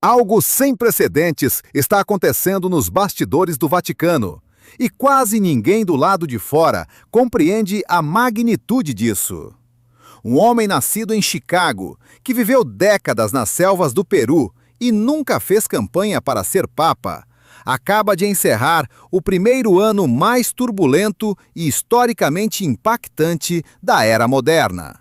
Algo sem precedentes está acontecendo nos bastidores do Vaticano, e quase ninguém do lado de fora compreende a magnitude disso. Um homem nascido em Chicago, que viveu décadas nas selvas do Peru e nunca fez campanha para ser papa, acaba de encerrar o primeiro ano mais turbulento e historicamente impactante da era moderna.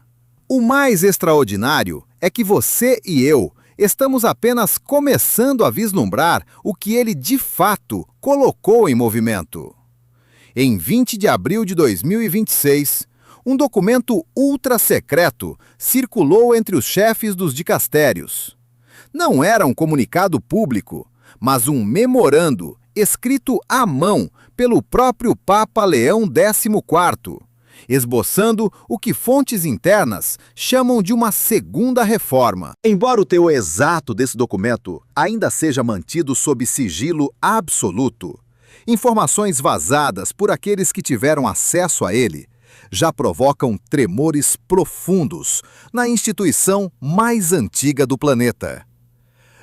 O mais extraordinário é que você e eu estamos apenas começando a vislumbrar o que ele de fato colocou em movimento. Em 20 de abril de 2026, um documento ultra-secreto circulou entre os chefes dos dicastérios. Não era um comunicado público, mas um memorando escrito à mão pelo próprio Papa Leão XIV, esboçando o que fontes internas chamam de uma segunda reforma. Embora o teor exato desse documento ainda seja mantido sob sigilo absoluto, informações vazadas por aqueles que tiveram acesso a ele já provocam tremores profundos na instituição mais antiga do planeta.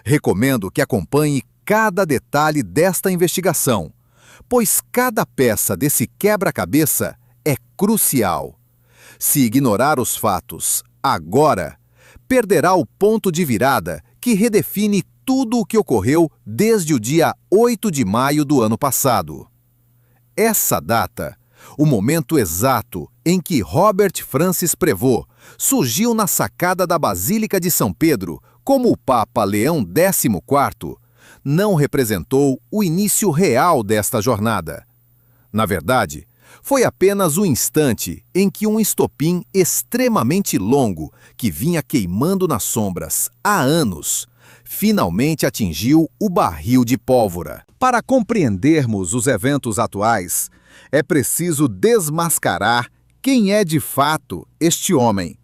Recomendo que acompanhe cada detalhe desta investigação, pois cada peça desse quebra-cabeça é crucial. Se ignorar os fatos agora, perderá o ponto de virada que redefine tudo o que ocorreu desde o dia 8 de maio do ano passado. Essa data, o momento exato em que Robert Francis Prévost surgiu na sacada da Basílica de São Pedro como o Papa Leão XIV, não representou o início real desta jornada. Na verdade, foi apenas o instante em que um estopim extremamente longo, que vinha queimando nas sombras há anos, finalmente atingiu o barril de pólvora. Para compreendermos os eventos atuais, é preciso desmascarar quem é de fato este homem,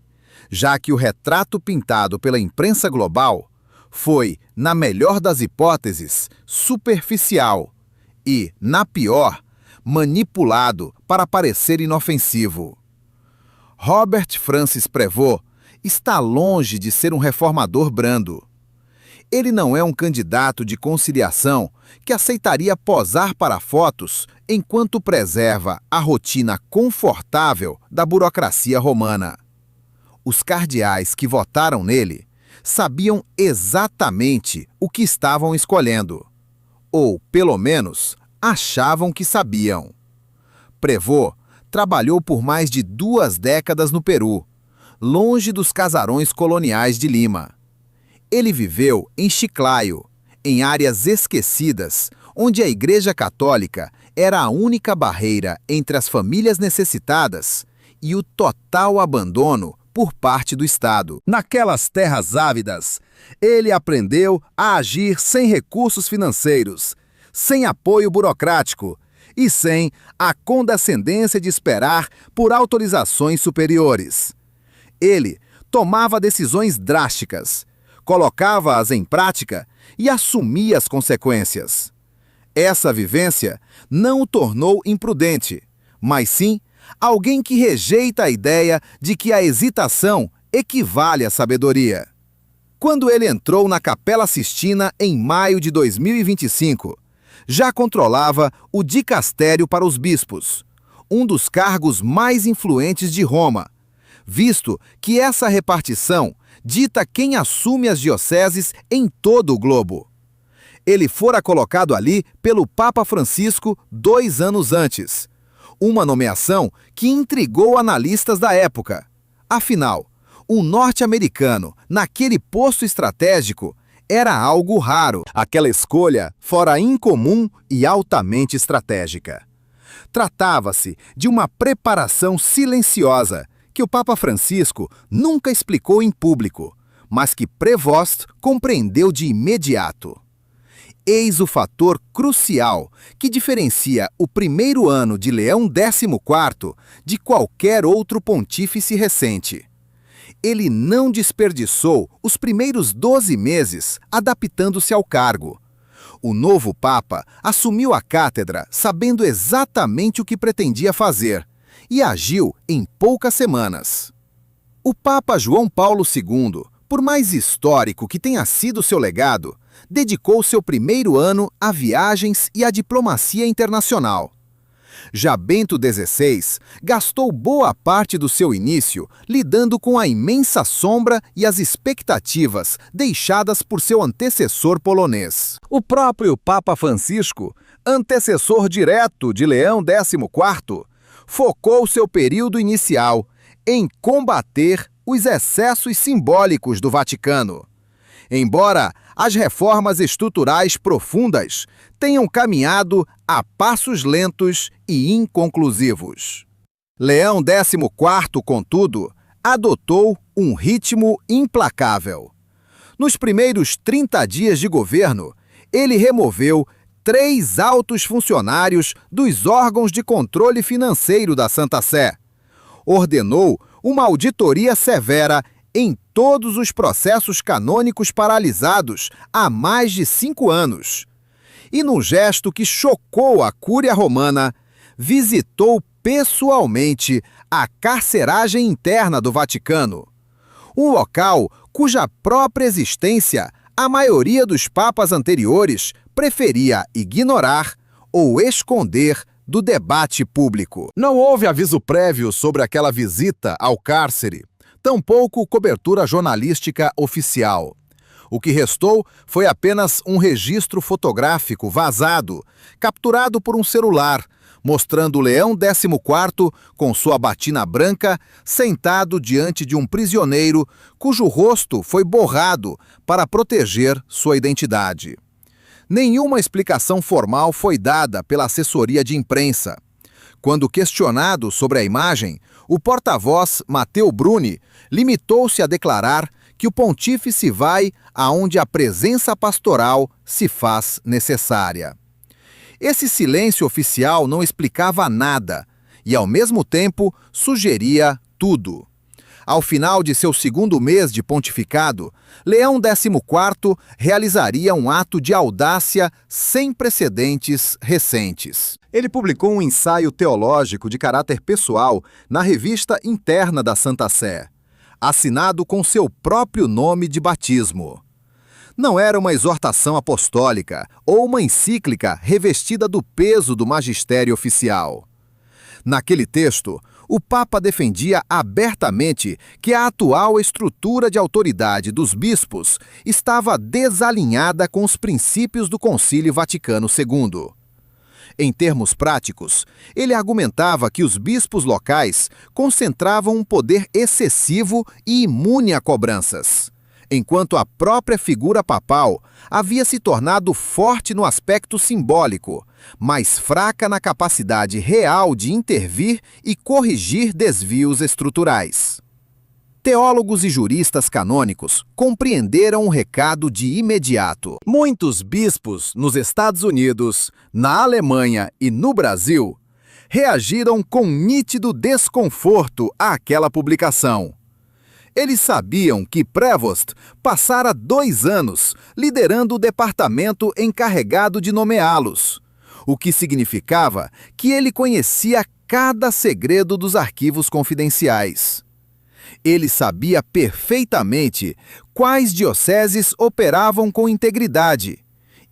já que o retrato pintado pela imprensa global foi, na melhor das hipóteses, superficial e, na pior, manipulado para parecer inofensivo. Robert Francis Prévost está longe de ser um reformador brando. Ele não é um candidato de conciliação que aceitaria posar para fotos enquanto preserva a rotina confortável da burocracia romana. Os cardeais que votaram nele sabiam exatamente o que estavam escolhendo, ou, pelo menos, achavam que sabiam. Prévost trabalhou por mais de 2 décadas no Peru, longe dos casarões coloniais de Lima. Ele viveu em Chiclayo, em áreas esquecidas, onde a Igreja Católica era a única barreira entre as famílias necessitadas e o total abandono por parte do Estado. Naquelas terras ávidas, ele aprendeu a agir sem recursos financeiros, sem apoio burocrático e sem a condescendência de esperar por autorizações superiores. Ele tomava decisões drásticas, colocava-as em prática e assumia as consequências. Essa vivência não o tornou imprudente, mas sim alguém que rejeita a ideia de que a hesitação equivale à sabedoria. Quando ele entrou na Capela Sistina em maio de 2025, já controlava o dicastério para os bispos, um dos cargos mais influentes de Roma, visto que essa repartição dita quem assume as dioceses em todo o globo. Ele fora colocado ali pelo Papa Francisco 2 anos antes, uma nomeação que intrigou analistas da época. Afinal, um norte-americano naquele posto estratégico era algo raro. Aquela escolha fora incomum e altamente estratégica. Tratava-se de uma preparação silenciosa que o Papa Francisco nunca explicou em público, mas que Prévost compreendeu de imediato. Eis o fator crucial que diferencia o primeiro ano de Leão XIV de qualquer outro pontífice recente. Ele não desperdiçou os primeiros 12 meses adaptando-se ao cargo. O novo Papa assumiu a cátedra sabendo exatamente o que pretendia fazer e agiu em poucas semanas. O Papa João Paulo II, por mais histórico que tenha sido seu legado, dedicou seu primeiro ano a viagens e à diplomacia internacional. Já Bento XVI gastou boa parte do seu início lidando com a imensa sombra e as expectativas deixadas por seu antecessor polonês. O próprio Papa Francisco, antecessor direto de Leão XIV, focou seu período inicial em combater os excessos simbólicos do Vaticano. Embora as reformas estruturais profundas tenham caminhado a passos lentos e inconclusivos. Leão XIV, contudo, adotou um ritmo implacável. Nos primeiros 30 dias de governo, ele removeu 3 altos funcionários dos órgãos de controle financeiro da Santa Sé. Ordenou uma auditoria severa em todos os processos canônicos paralisados há mais de 5 anos. E num gesto que chocou a Cúria Romana, visitou pessoalmente a carceragem interna do Vaticano, um local cuja própria existência a maioria dos papas anteriores preferia ignorar ou esconder do debate público. Não houve aviso prévio sobre aquela visita ao cárcere, tampouco cobertura jornalística oficial. O que restou foi apenas um registro fotográfico vazado, capturado por um celular, mostrando Leão XIV com sua batina branca, sentado diante de um prisioneiro cujo rosto foi borrado para proteger sua identidade. Nenhuma explicação formal foi dada pela assessoria de imprensa. Quando questionado sobre a imagem, o porta-voz Matteo Bruni limitou-se a declarar que o pontífice vai aonde a presença pastoral se faz necessária. Esse silêncio oficial não explicava nada e, ao mesmo tempo, sugeria tudo. Ao final de seu segundo mês de pontificado, Leão XIV realizaria um ato de audácia sem precedentes recentes. Ele publicou um ensaio teológico de caráter pessoal na revista interna da Santa Sé, assinado com seu próprio nome de batismo. Não era uma exortação apostólica ou uma encíclica revestida do peso do magistério oficial. Naquele texto, o Papa defendia abertamente que a atual estrutura de autoridade dos bispos estava desalinhada com os princípios do Concílio Vaticano II. Em termos práticos, ele argumentava que os bispos locais concentravam um poder excessivo e imune a cobranças, enquanto a própria figura papal havia se tornado forte no aspecto simbólico, mas fraca na capacidade real de intervir e corrigir desvios estruturais. Teólogos e juristas canônicos compreenderam o recado de imediato. Muitos bispos nos Estados Unidos, na Alemanha e no Brasil reagiram com nítido desconforto àquela publicação. Eles sabiam que Prevost passara 2 anos liderando o departamento encarregado de nomeá-los, o que significava que ele conhecia cada segredo dos arquivos confidenciais. Ele sabia perfeitamente quais dioceses operavam com integridade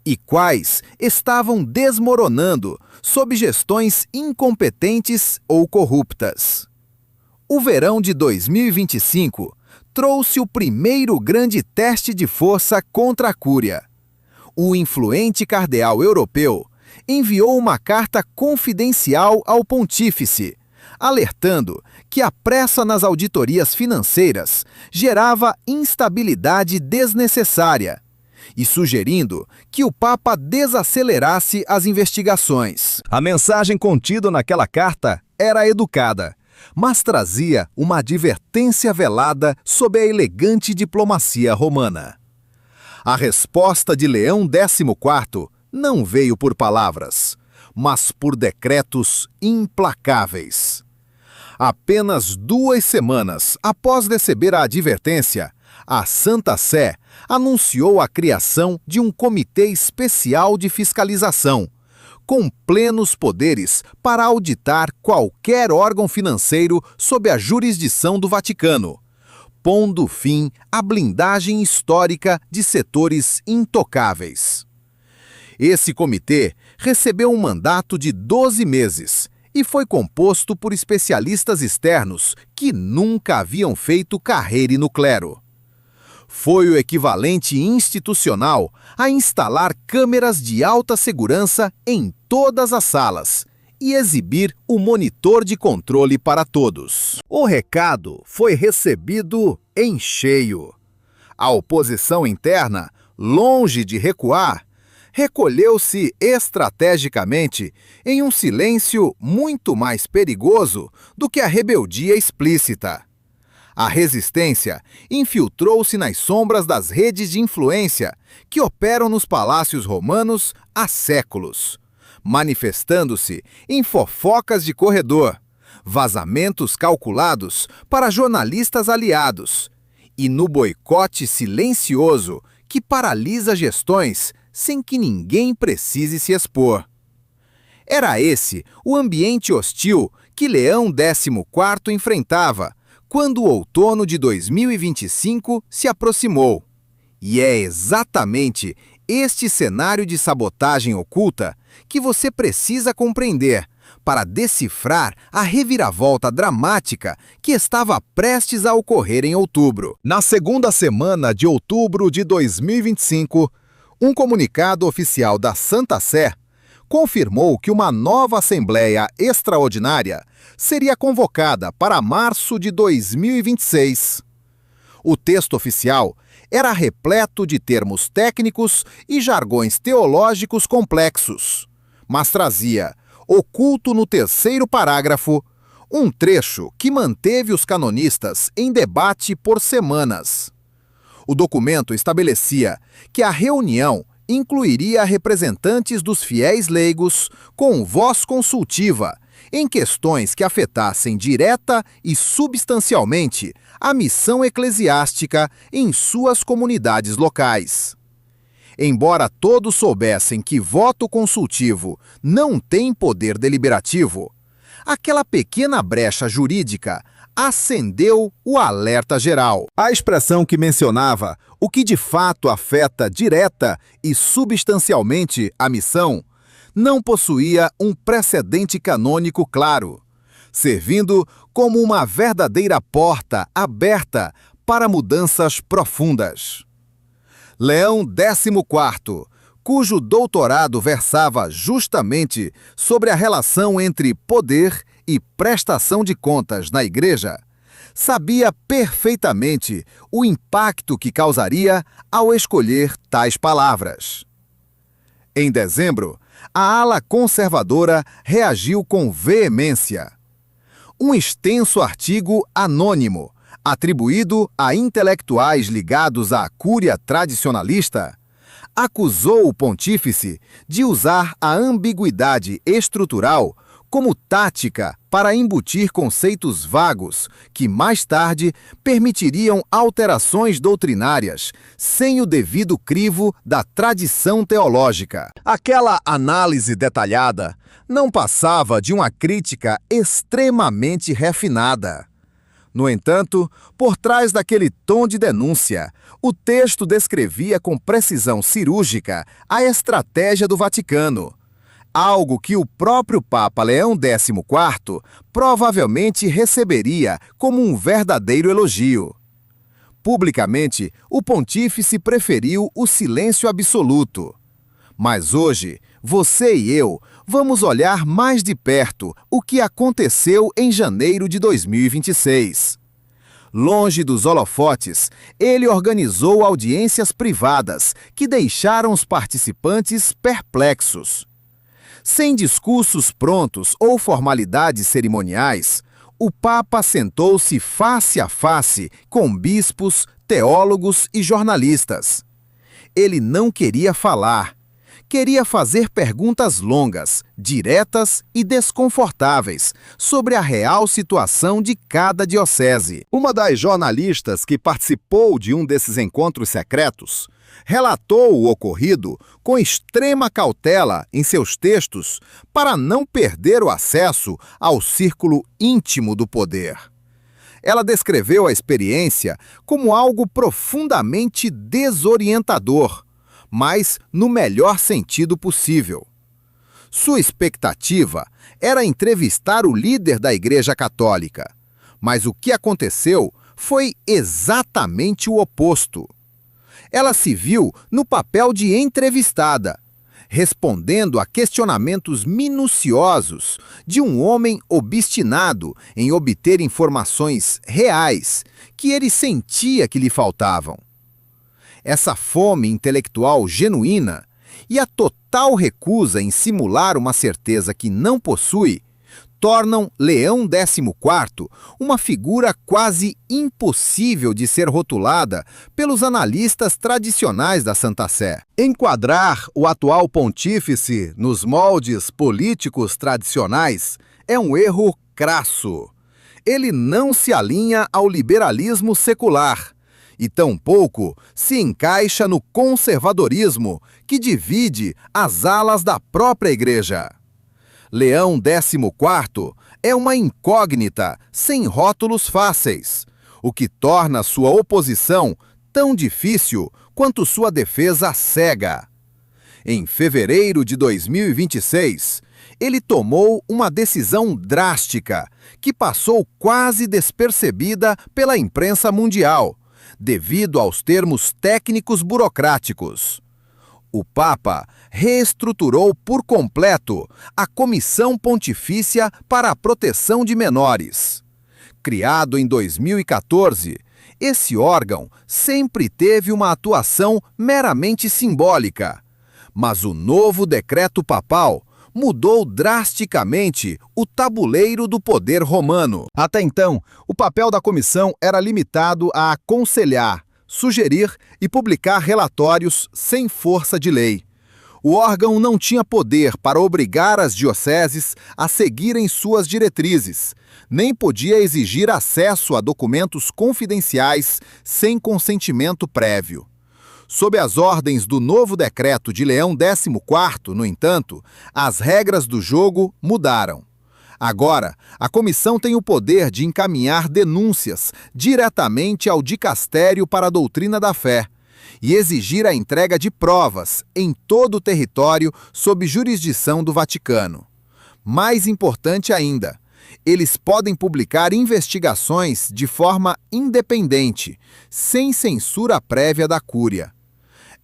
e quais estavam desmoronando sob gestões incompetentes ou corruptas. O verão de 2025 trouxe o primeiro grande teste de força contra a Cúria. O influente cardeal europeu enviou uma carta confidencial ao pontífice, alertando que a pressa nas auditorias financeiras gerava instabilidade desnecessária e sugerindo que o Papa desacelerasse as investigações. A mensagem contida naquela carta era educada, mas trazia uma advertência velada sob a elegante diplomacia romana. A resposta de Leão XIV não veio por palavras, mas por decretos implacáveis. Apenas 2 semanas após receber a advertência, a Santa Sé anunciou a criação de um comitê especial de fiscalização, com plenos poderes para auditar qualquer órgão financeiro sob a jurisdição do Vaticano, pondo fim à blindagem histórica de setores intocáveis. Esse comitê recebeu um mandato de 12 meses e foi composto por especialistas externos que nunca haviam feito carreira no clero. Foi o equivalente institucional a instalar câmeras de alta segurança em todas as salas e exibir o monitor de controle para todos. O recado foi recebido em cheio. A oposição interna, longe de recuar, recolheu-se estrategicamente em um silêncio muito mais perigoso do que a rebeldia explícita. A resistência infiltrou-se nas sombras das redes de influência que operam nos palácios romanos há séculos, manifestando-se em fofocas de corredor, vazamentos calculados para jornalistas aliados e no boicote silencioso que paralisa gestões sem que ninguém precise se expor. Era esse o ambiente hostil que Leão XIV enfrentava quando o outono de 2025 se aproximou. E é exatamente este cenário de sabotagem oculta que você precisa compreender para decifrar a reviravolta dramática que estava prestes a ocorrer em outubro. Na segunda semana de outubro de 2025, um comunicado oficial da Santa Sé confirmou que uma nova Assembleia Extraordinária seria convocada para março de 2026. O texto oficial era repleto de termos técnicos e jargões teológicos complexos, mas trazia, oculto no terceiro parágrafo, um trecho que manteve os canonistas em debate por semanas. O documento estabelecia que a reunião incluiria representantes dos fiéis leigos com voz consultiva em questões que afetassem direta e substancialmente a missão eclesiástica em suas comunidades locais. Embora todos soubessem que voto consultivo não tem poder deliberativo, aquela pequena brecha jurídica acendeu o alerta geral. A expressão que mencionava o que de fato afeta direta e substancialmente a missão não possuía um precedente canônico claro, servindo como uma verdadeira porta aberta para mudanças profundas. Leão XIV, cujo doutorado versava justamente sobre a relação entre poder e prestação de contas na Igreja, sabia perfeitamente o impacto que causaria ao escolher tais palavras. Em dezembro, a ala conservadora reagiu com veemência. Um extenso artigo anônimo, atribuído a intelectuais ligados à cúria tradicionalista, acusou o pontífice de usar a ambiguidade estrutural como tática para embutir conceitos vagos que, mais tarde, permitiriam alterações doutrinárias sem o devido crivo da tradição teológica. Aquela análise detalhada não passava de uma crítica extremamente refinada. No entanto, por trás daquele tom de denúncia, o texto descrevia com precisão cirúrgica a estratégia do Vaticano, algo que o próprio Papa Leão XIV provavelmente receberia como um verdadeiro elogio. Publicamente, o pontífice preferiu o silêncio absoluto. Mas hoje, você e eu vamos olhar mais de perto o que aconteceu em janeiro de 2026. Longe dos holofotes, ele organizou audiências privadas que deixaram os participantes perplexos. Sem discursos prontos ou formalidades cerimoniais, o Papa sentou-se face a face com bispos, teólogos e jornalistas. Ele não queria falar. Queria fazer perguntas longas, diretas e desconfortáveis sobre a real situação de cada diocese. Uma das jornalistas que participou de um desses encontros secretos relatou o ocorrido com extrema cautela em seus textos para não perder o acesso ao círculo íntimo do poder. Ela descreveu a experiência como algo profundamente desorientador, mas no melhor sentido possível. Sua expectativa era entrevistar o líder da Igreja Católica, mas o que aconteceu foi exatamente o oposto. Ela se viu no papel de entrevistada, respondendo a questionamentos minuciosos de um homem obstinado em obter informações reais que ele sentia que lhe faltavam. Essa fome intelectual genuína e a total recusa em simular uma certeza que não possui tornam Leão XIV uma figura quase impossível de ser rotulada pelos analistas tradicionais da Santa Sé. Enquadrar o atual pontífice nos moldes políticos tradicionais é um erro crasso. Ele não se alinha ao liberalismo secular e tampouco se encaixa no conservadorismo que divide as alas da própria Igreja. Leão XIV é uma incógnita sem rótulos fáceis, o que torna sua oposição tão difícil quanto sua defesa cega. Em fevereiro de 2026, ele tomou uma decisão drástica que passou quase despercebida pela imprensa mundial, devido aos termos técnicos burocráticos. O Papa reestruturou por completo a Comissão Pontifícia para a Proteção de Menores. Criado em 2014, esse órgão sempre teve uma atuação meramente simbólica, mas o novo decreto papal mudou drasticamente o tabuleiro do poder romano. Até então, o papel da comissão era limitado a aconselhar, sugerir e publicar relatórios sem força de lei. O órgão não tinha poder para obrigar as dioceses a seguirem suas diretrizes, nem podia exigir acesso a documentos confidenciais sem consentimento prévio. Sob as ordens do novo decreto de Leão XIV, no entanto, as regras do jogo mudaram. Agora, a comissão tem o poder de encaminhar denúncias diretamente ao Dicastério para a Doutrina da Fé e exigir a entrega de provas em todo o território sob jurisdição do Vaticano. Mais importante ainda, eles podem publicar investigações de forma independente, sem censura prévia da Cúria.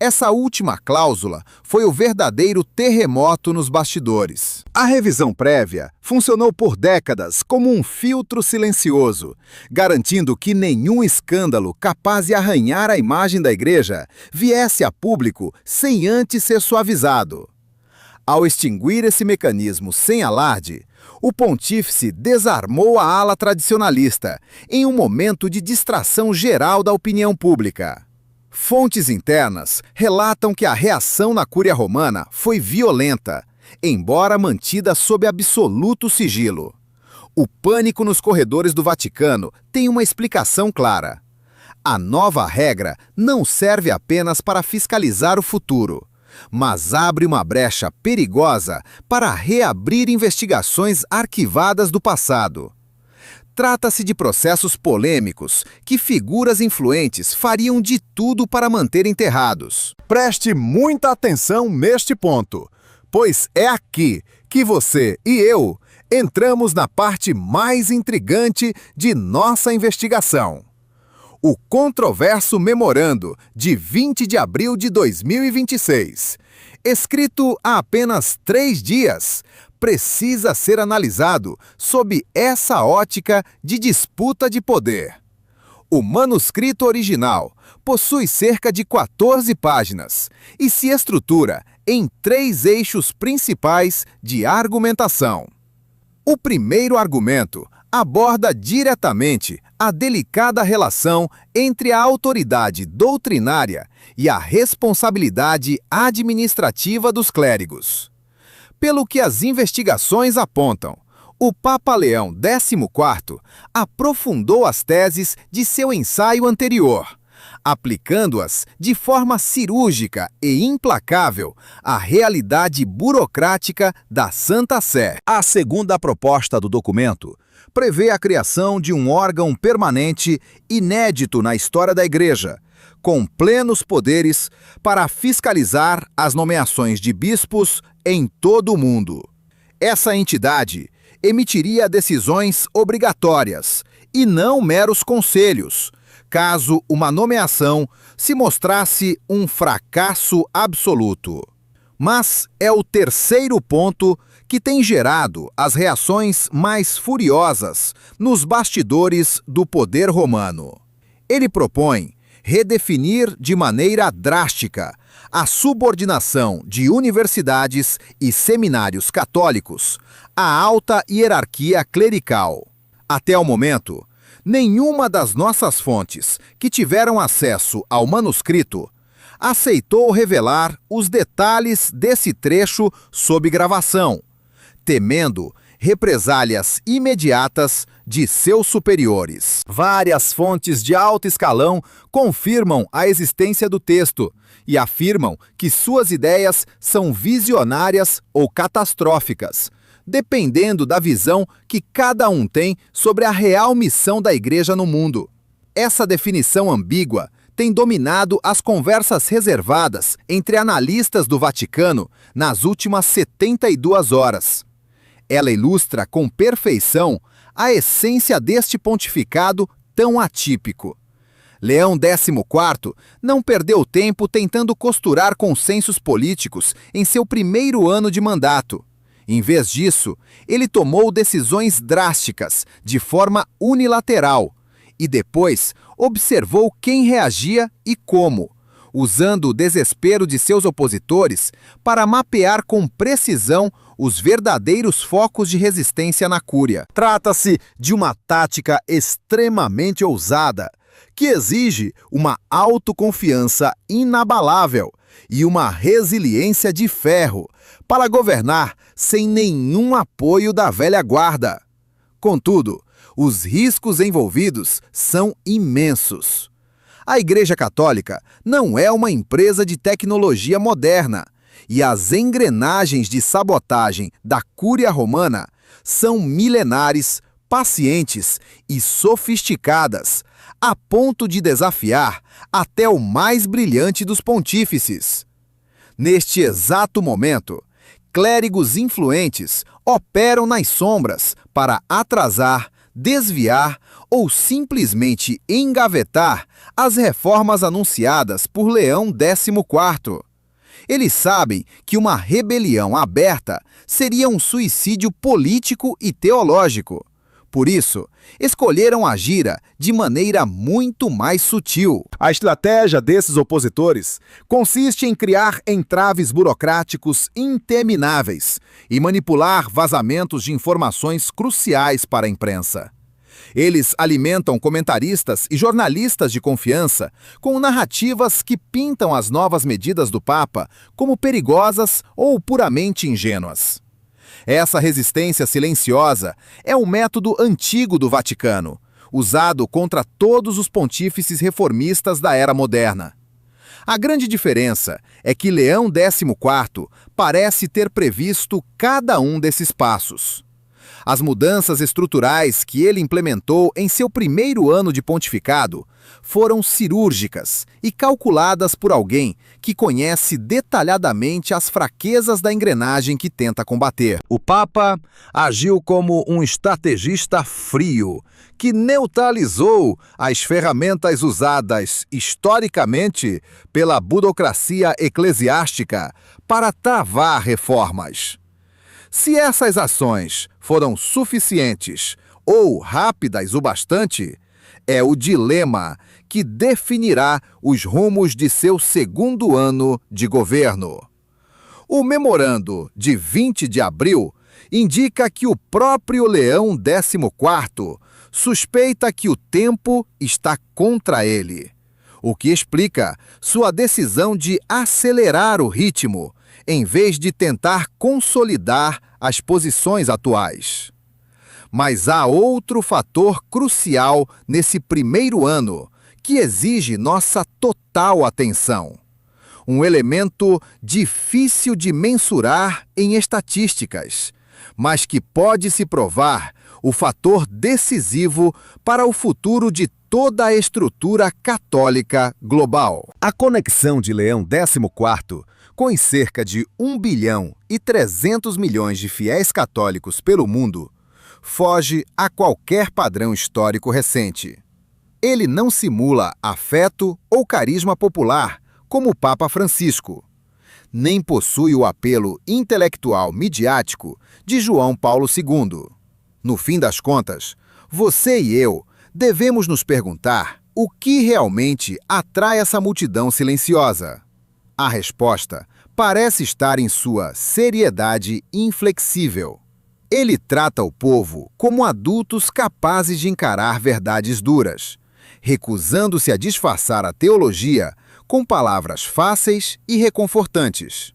Essa última cláusula foi o verdadeiro terremoto nos bastidores. A revisão prévia funcionou por décadas como um filtro silencioso, garantindo que nenhum escândalo capaz de arranhar a imagem da Igreja viesse a público sem antes ser suavizado. Ao extinguir esse mecanismo sem alarde, o pontífice desarmou a ala tradicionalista em um momento de distração geral da opinião pública. Fontes internas relatam que a reação na Cúria Romana foi violenta, embora mantida sob absoluto sigilo. O pânico nos corredores do Vaticano tem uma explicação clara. A nova regra não serve apenas para fiscalizar o futuro, mas abre uma brecha perigosa para reabrir investigações arquivadas do passado. Trata-se de processos polêmicos que figuras influentes fariam de tudo para manter enterrados. Preste muita atenção neste ponto, pois é aqui que você e eu entramos na parte mais intrigante de nossa investigação. O controverso memorando de 20 de abril de 2026, escrito há apenas 3 dias, precisa ser analisado sob essa ótica de disputa de poder. O manuscrito original possui cerca de 14 páginas e se estrutura em 3 eixos principais de argumentação. O primeiro argumento aborda diretamente a delicada relação entre a autoridade doutrinária e a responsabilidade administrativa dos clérigos. Pelo que as investigações apontam, o Papa Leão XIV aprofundou as teses de seu ensaio anterior, aplicando-as de forma cirúrgica e implacável à realidade burocrática da Santa Sé. A segunda proposta do documento prevê a criação de um órgão permanente inédito na história da Igreja, com plenos poderes para fiscalizar as nomeações de bispos em todo o mundo. Essa entidade emitiria decisões obrigatórias e não meros conselhos, caso uma nomeação se mostrasse um fracasso absoluto. Mas é o terceiro ponto que tem gerado as reações mais furiosas nos bastidores do poder romano. Ele propõe redefinir de maneira drástica a subordinação de universidades e seminários católicos à alta hierarquia clerical. Até o momento, nenhuma das nossas fontes que tiveram acesso ao manuscrito aceitou revelar os detalhes desse trecho sob gravação, temendo represálias imediatas de seus superiores. Várias fontes de alto escalão confirmam a existência do texto e afirmam que suas ideias são visionárias ou catastróficas, dependendo da visão que cada um tem sobre a real missão da Igreja no mundo. Essa definição ambígua tem dominado as conversas reservadas entre analistas do Vaticano nas últimas 72 horas. Ela ilustra com perfeição a essência deste pontificado tão atípico. Leão XIV não perdeu tempo tentando costurar consensos políticos em seu primeiro ano de mandato. Em vez disso, ele tomou decisões drásticas, de forma unilateral, e depois observou quem reagia e como, usando o desespero de seus opositores para mapear com precisão os verdadeiros focos de resistência na Cúria. Trata-se de uma tática extremamente ousada, que exige uma autoconfiança inabalável e uma resiliência de ferro para governar sem nenhum apoio da velha guarda. Contudo, os riscos envolvidos são imensos. A Igreja Católica não é uma empresa de tecnologia moderna, e as engrenagens de sabotagem da Cúria Romana são milenares, pacientes e sofisticadas, a ponto de desafiar até o mais brilhante dos pontífices. Neste exato momento, clérigos influentes operam nas sombras para atrasar, desviar ou simplesmente engavetar as reformas anunciadas por Leão XIV. Eles sabem que uma rebelião aberta seria um suicídio político e teológico. Por isso, escolheram agir de maneira muito mais sutil. A estratégia desses opositores consiste em criar entraves burocráticos intermináveis e manipular vazamentos de informações cruciais para a imprensa. Eles alimentam comentaristas e jornalistas de confiança com narrativas que pintam as novas medidas do Papa como perigosas ou puramente ingênuas. Essa resistência silenciosa é um método antigo do Vaticano, usado contra todos os pontífices reformistas da era moderna. A grande diferença é que Leão XIV parece ter previsto cada um desses passos. As mudanças estruturais que ele implementou em seu primeiro ano de pontificado foram cirúrgicas e calculadas por alguém que conhece detalhadamente as fraquezas da engrenagem que tenta combater. O Papa agiu como um estrategista frio, que neutralizou as ferramentas usadas historicamente pela burocracia eclesiástica para travar reformas. Se essas ações foram suficientes ou rápidas o bastante, é o dilema que definirá os rumos de seu segundo ano de governo. O memorando de 20 de abril indica que o próprio Leão XIV suspeita que o tempo está contra ele, o que explica sua decisão de acelerar o ritmo, em vez de tentar consolidar as posições atuais. Mas há outro fator crucial nesse primeiro ano que exige nossa total atenção. Um elemento difícil de mensurar em estatísticas, mas que pode se provar o fator decisivo para o futuro de toda a estrutura católica global. A conexão de Leão XIV, com os cerca de 1 bilhão e 300 milhões de fiéis católicos pelo mundo, foge a qualquer padrão histórico recente. Ele não simula afeto ou carisma popular, como o Papa Francisco, nem possui o apelo intelectual midiático de João Paulo II. No fim das contas, você e eu devemos nos perguntar o que realmente atrai essa multidão silenciosa. A resposta parece estar em sua seriedade inflexível. Ele trata o povo como adultos capazes de encarar verdades duras, recusando-se a disfarçar a teologia com palavras fáceis e reconfortantes.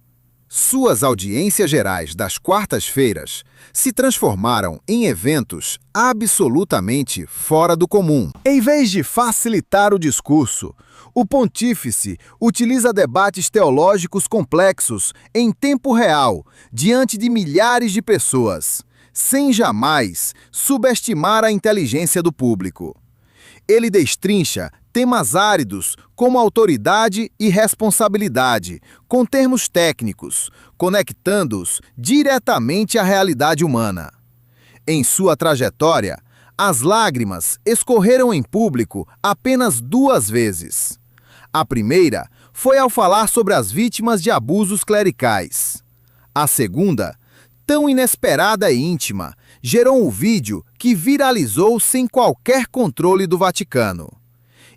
Suas audiências gerais das quartas-feiras se transformaram em eventos absolutamente fora do comum. Em vez de facilitar o discurso, o pontífice utiliza debates teológicos complexos em tempo real, diante de milhares de pessoas, sem jamais subestimar a inteligência do público. Ele destrincha temas áridos como autoridade e responsabilidade, com termos técnicos, conectando-os diretamente à realidade humana. Em sua trajetória, as lágrimas escorreram em público apenas 2 vezes. A primeira foi ao falar sobre as vítimas de abusos clericais. A segunda, tão inesperada e íntima, gerou um vídeo que viralizou sem qualquer controle do Vaticano.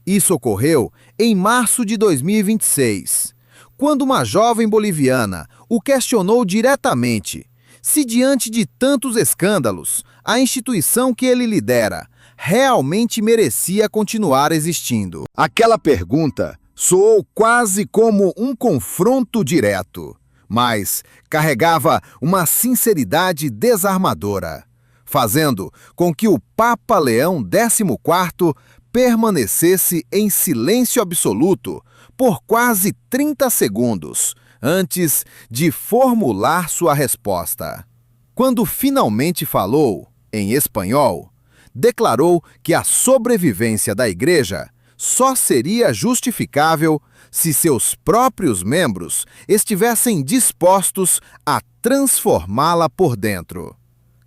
Isso ocorreu em março de 2026, quando uma jovem boliviana o questionou diretamente se, diante de tantos escândalos, a instituição que ele lidera realmente merecia continuar existindo. Aquela pergunta soou quase como um confronto direto, mas carregava uma sinceridade desarmadora, fazendo com que o Papa Leão XIV permanecesse em silêncio absoluto por quase 30 segundos antes de formular sua resposta. Quando finalmente falou, em espanhol, declarou que a sobrevivência da Igreja só seria justificável se seus próprios membros estivessem dispostos a transformá-la por dentro.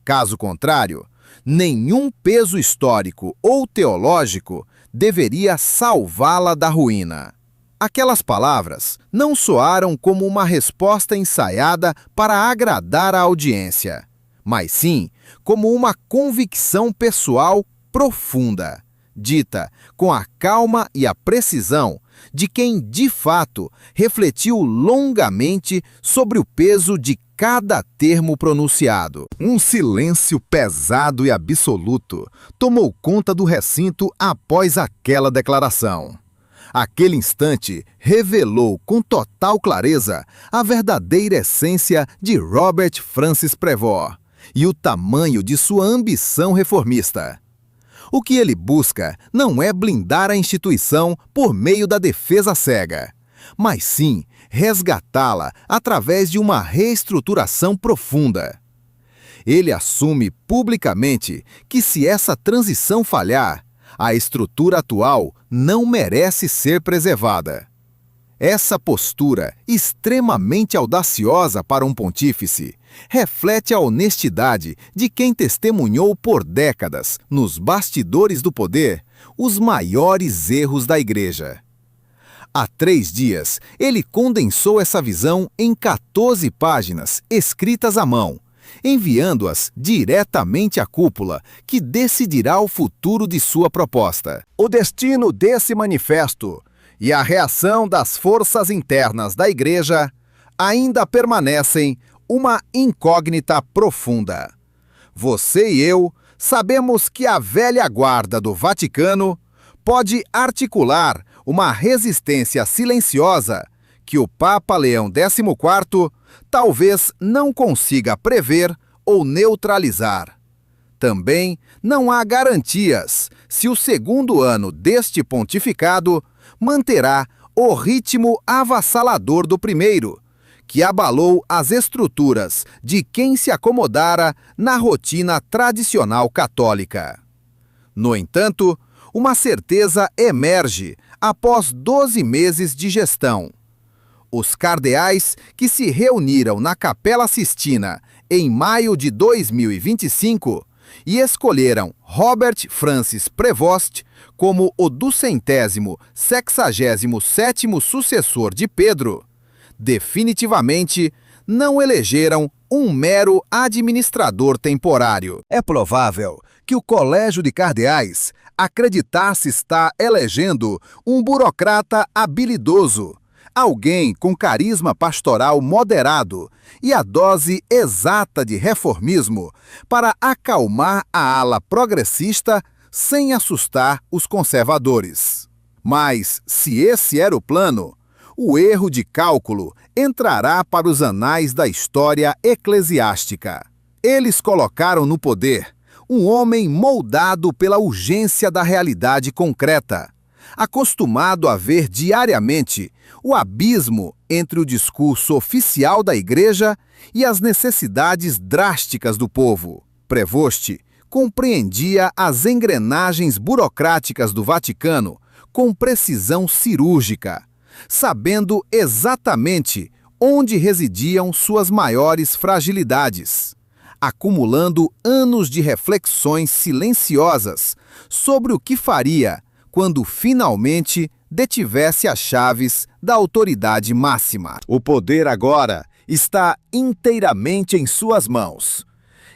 Caso contrário, nenhum peso histórico ou teológico deveria salvá-la da ruína. Aquelas palavras não soaram como uma resposta ensaiada para agradar a audiência, mas sim como uma convicção pessoal profunda, dita com a calma e a precisão de quem, de fato, refletiu longamente sobre o peso de cada termo pronunciado. Um silêncio pesado e absoluto tomou conta do recinto após aquela declaração. Aquele instante revelou com total clareza a verdadeira essência de Robert Francis Prevost e o tamanho de sua ambição reformista. O que ele busca não é blindar a instituição por meio da defesa cega, mas sim resgatá-la através de uma reestruturação profunda. Ele assume publicamente que, se essa transição falhar, a estrutura atual não merece ser preservada. Essa postura, extremamente audaciosa para um pontífice, reflete a honestidade de quem testemunhou por décadas, nos bastidores do poder, os maiores erros da Igreja. Há 3 dias, ele condensou essa visão em 14 páginas, escritas à mão, enviando-as diretamente à cúpula, que decidirá o futuro de sua proposta. O destino desse manifesto e a reação das forças internas da Igreja ainda permanecem uma incógnita profunda. Você e eu sabemos que a velha guarda do Vaticano pode articular uma resistência silenciosa que o Papa Leão XIV talvez não consiga prever ou neutralizar. Também não há garantias se o segundo ano deste pontificado manterá o ritmo avassalador do primeiro, que abalou as estruturas de quem se acomodara na rotina tradicional católica. No entanto, uma certeza emerge após 12 meses de gestão. Os cardeais que se reuniram na Capela Sistina em maio de 2025 e escolheram Robert Francis Prevost como o 267º sucessor de Pedro, definitivamente não elegeram um mero administrador temporário. É provável que o Colégio de Cardeais acreditasse estar elegendo um burocrata habilidoso, alguém com carisma pastoral moderado e a dose exata de reformismo para acalmar a ala progressista sem assustar os conservadores. Mas, se esse era o plano, o erro de cálculo entrará para os anais da história eclesiástica. Eles colocaram no poder um homem moldado pela urgência da realidade concreta, acostumado a ver diariamente o abismo entre o discurso oficial da Igreja e as necessidades drásticas do povo. Prevost compreendia as engrenagens burocráticas do Vaticano com precisão cirúrgica, sabendo exatamente onde residiam suas maiores fragilidades, acumulando anos de reflexões silenciosas sobre o que faria quando finalmente detivesse as chaves da autoridade máxima. O poder agora está inteiramente em suas mãos.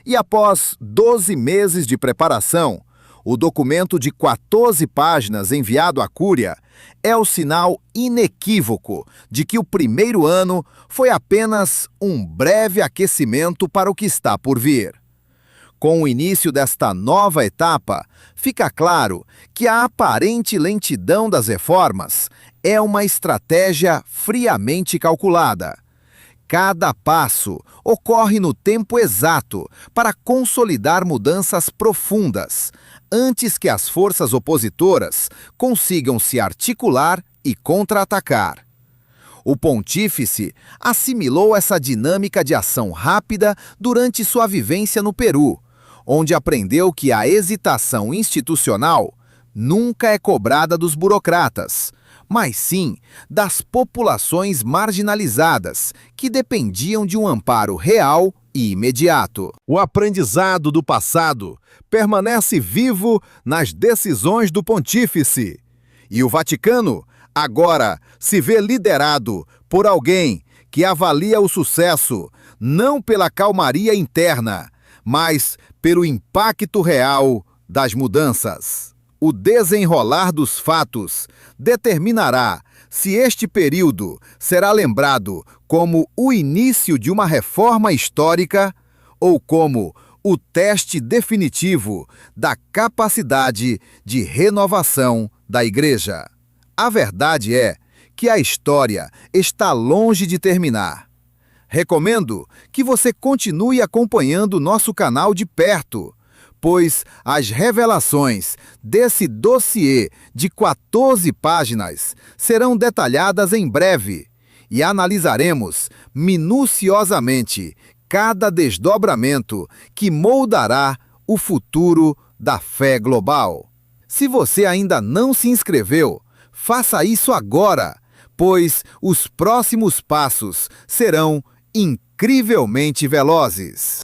E após 12 meses de preparação, o documento de 14 páginas enviado à Cúria é o sinal inequívoco de que o primeiro ano foi apenas um breve aquecimento para o que está por vir. Com o início desta nova etapa, fica claro que a aparente lentidão das reformas é uma estratégia friamente calculada. Cada passo ocorre no tempo exato para consolidar mudanças profundas, antes que as forças opositoras consigam se articular e contra-atacar. O pontífice assimilou essa dinâmica de ação rápida durante sua vivência no Peru, onde aprendeu que a hesitação institucional nunca é cobrada dos burocratas, mas sim das populações marginalizadas, que dependiam de um amparo real e imediato. O aprendizado do passado permanece vivo nas decisões do pontífice, e o Vaticano agora se vê liderado por alguém que avalia o sucesso não pela calmaria interna, mas pelo impacto real das mudanças. O desenrolar dos fatos determinará se este período será lembrado como o início de uma reforma histórica ou como o teste definitivo da capacidade de renovação da Igreja. A verdade é que a história está longe de terminar. Recomendo que você continue acompanhando nosso canal de perto, pois as revelações desse dossiê de 14 páginas serão detalhadas em breve e analisaremos minuciosamente cada desdobramento que moldará o futuro da fé global. Se você ainda não se inscreveu, faça isso agora, pois os próximos passos serão incrivelmente velozes.